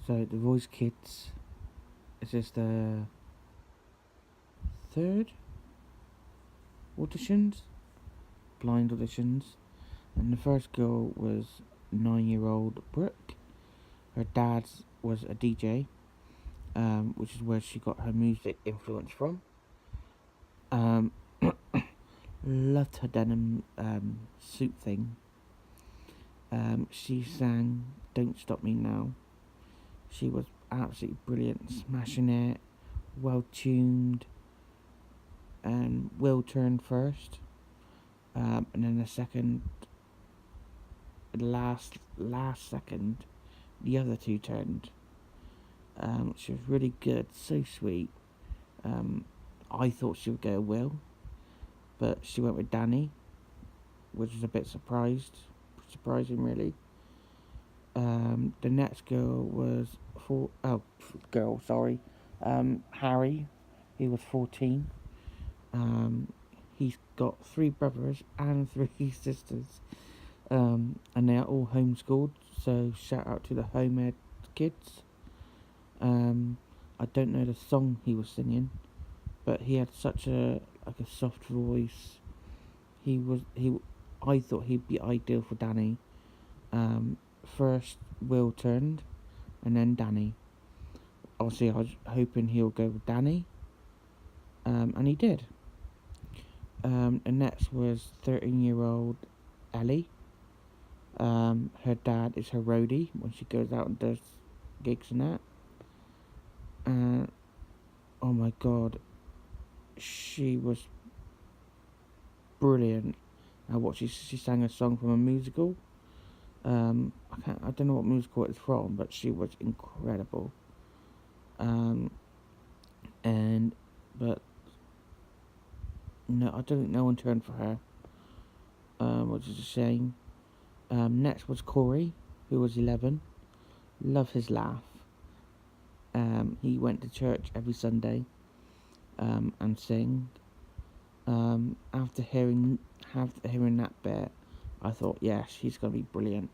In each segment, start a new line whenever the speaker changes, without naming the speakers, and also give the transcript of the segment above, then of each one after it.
So the Voice Kids, is this the third auditions? Blind auditions. And the first girl was 9-year-old Brooke. Her dad was a DJ, which is where she got her music influence from. Um, loved her denim suit thing. She sang Don't Stop Me Now. She was absolutely brilliant, smashing it, well tuned, and Will turned first. And then the second, last second, the other two turned. She was really good, so sweet. I thought she would go Will, but she went with Danny, which was a bit surprising really. The next girl was Harry. He was 14. He's got 3 brothers and 3 sisters, and they are all homeschooled. So shout out to the home ed kids. I don't know the song he was singing, but he had such a soft voice. I thought he'd be ideal for Danny. First Will turned, and then Danny. Obviously, I was hoping he'll go with Danny, and he did. And next was 13-year-old Ellie. Her dad is her roadie when she goes out and does gigs and that. Oh my god, she was brilliant. She sang a song from a musical. I don't know what musical it's from, but she was incredible. But no, I don't think no one turned for her, which is a shame. Next was Corey, who was 11. Love his laugh. He went to church every Sunday, and sang. After hearing that bit, I thought, yes, he's gonna be brilliant.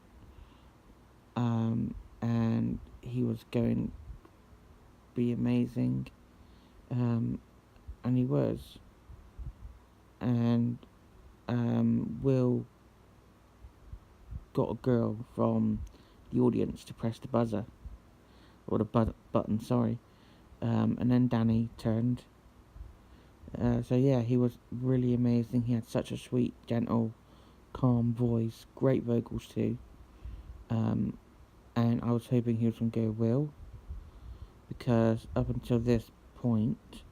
And he was going to be amazing. And he was. And Will got a girl from the audience to press the buzzer, or the button, sorry. And then Danny turned. So yeah, he was really amazing. He had such a sweet, gentle, calm voice, great vocals too. And I was hoping he was going to go Will, because up until this point,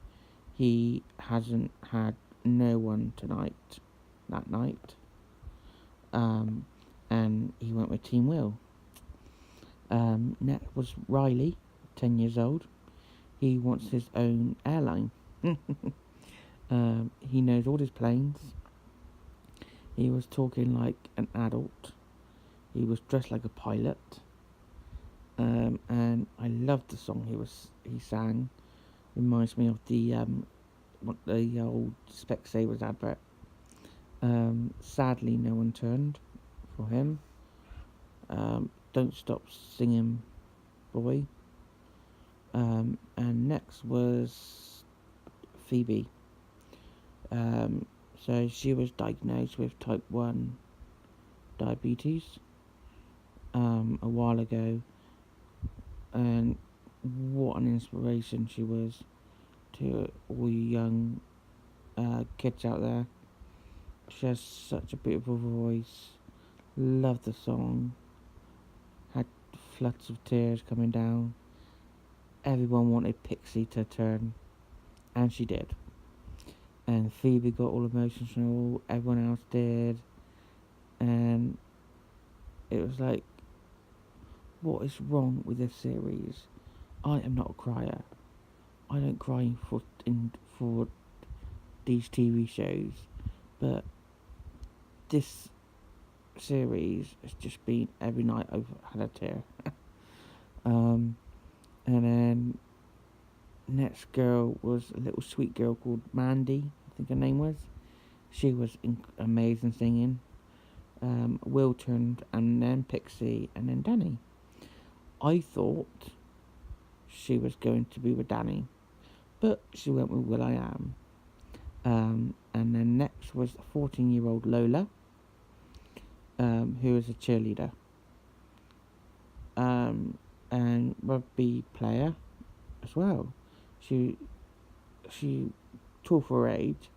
he hasn't had no one that night. And he went with Team Will. Next was Riley, 10 years old. He wants his own airline. He knows all his planes. He was talking like an adult. He was dressed like a pilot. And I loved the song he sang. Reminds me of the old Specsavers advert. Sadly, no one turned for him. Don't Stop Singing Boy. And next was Phoebe. So she was diagnosed with type 1 diabetes a while ago, and what an inspiration she was to all you young kids out there. She has such a beautiful voice. Loved the song. Had floods of tears coming down. Everyone wanted Pixie to turn, and she did. And Phoebe got all emotional, everyone else did. And it was like, what is wrong with this series? I am not a crier. I don't cry for these TV shows, but this series has just been every night I've had a tear. And then next girl was a little sweet girl called Mandy, I think her name was. She was amazing singing. Will turned, and then Pixie, and then Danny. I thought she was going to be with Danny, but she went with Will I Am. And then next was 14-year-old Lola, who is a cheerleader and rugby player as well. She tall for her age,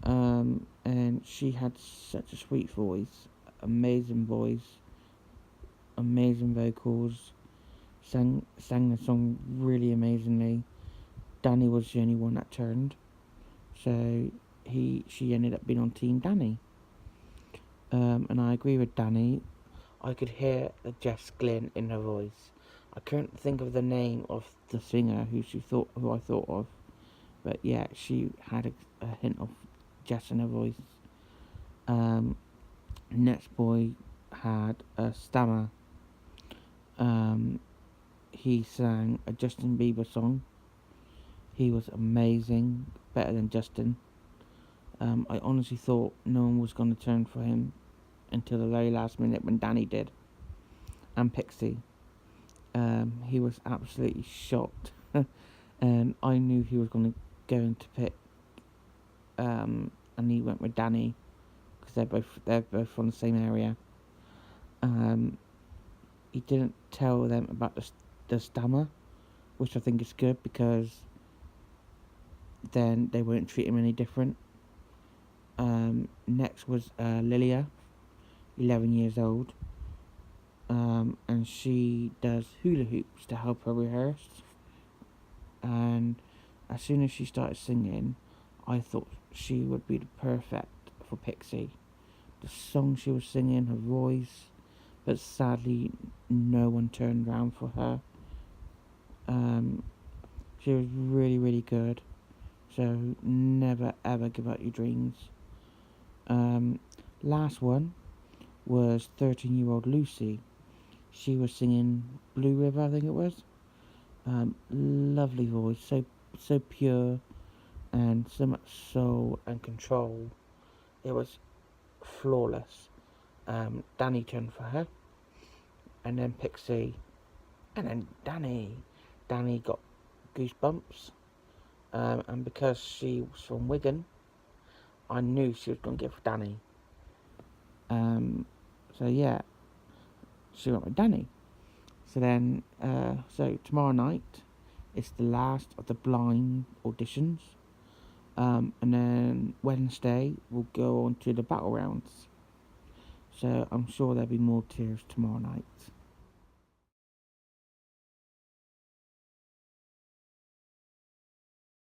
and she had such a sweet voice, amazing voice, amazing vocals. Sang the song really amazingly. Danny was the only one that turned, so she ended up being on Team Danny. And I agree with Danny. I could hear the Jess Glynn in her voice. I couldn't think of the name of the singer who I thought of, but yeah, she had a hint of Jess in her voice. Next boy had a stammer. He sang a Justin Bieber song. He was amazing, better than Justin. I honestly thought no one was going to turn for him until the very last minute when Danny did. And Pixie. He was absolutely shocked. And I knew he was going to go into pick. And he went with Danny because they're both from the same area. He didn't tell them about the stammer, which I think is good because then they won't treat him any different. Next was Lilia, 11 years old, and she does hula hoops to help her rehearse. And as soon as she started singing, I thought she would be the perfect for Pixie. The song she was singing, her voice, but sadly no one turned around for her. She was really, really good. So never ever give up your dreams. Last one was 13-year-old Lucy. She was singing Blue River, I think it was. Lovely voice, so pure, and so much soul and control. It was flawless. Danny turned for her, and then Pixie, and then Danny. Danny got goosebumps, and because she was from Wigan, I knew she was going to give Danny. So yeah, she went with Danny. So then, so tomorrow night, it's the last of the blind auditions. And then Wednesday, we'll go on to the battle rounds. So I'm sure there'll be more tears tomorrow night.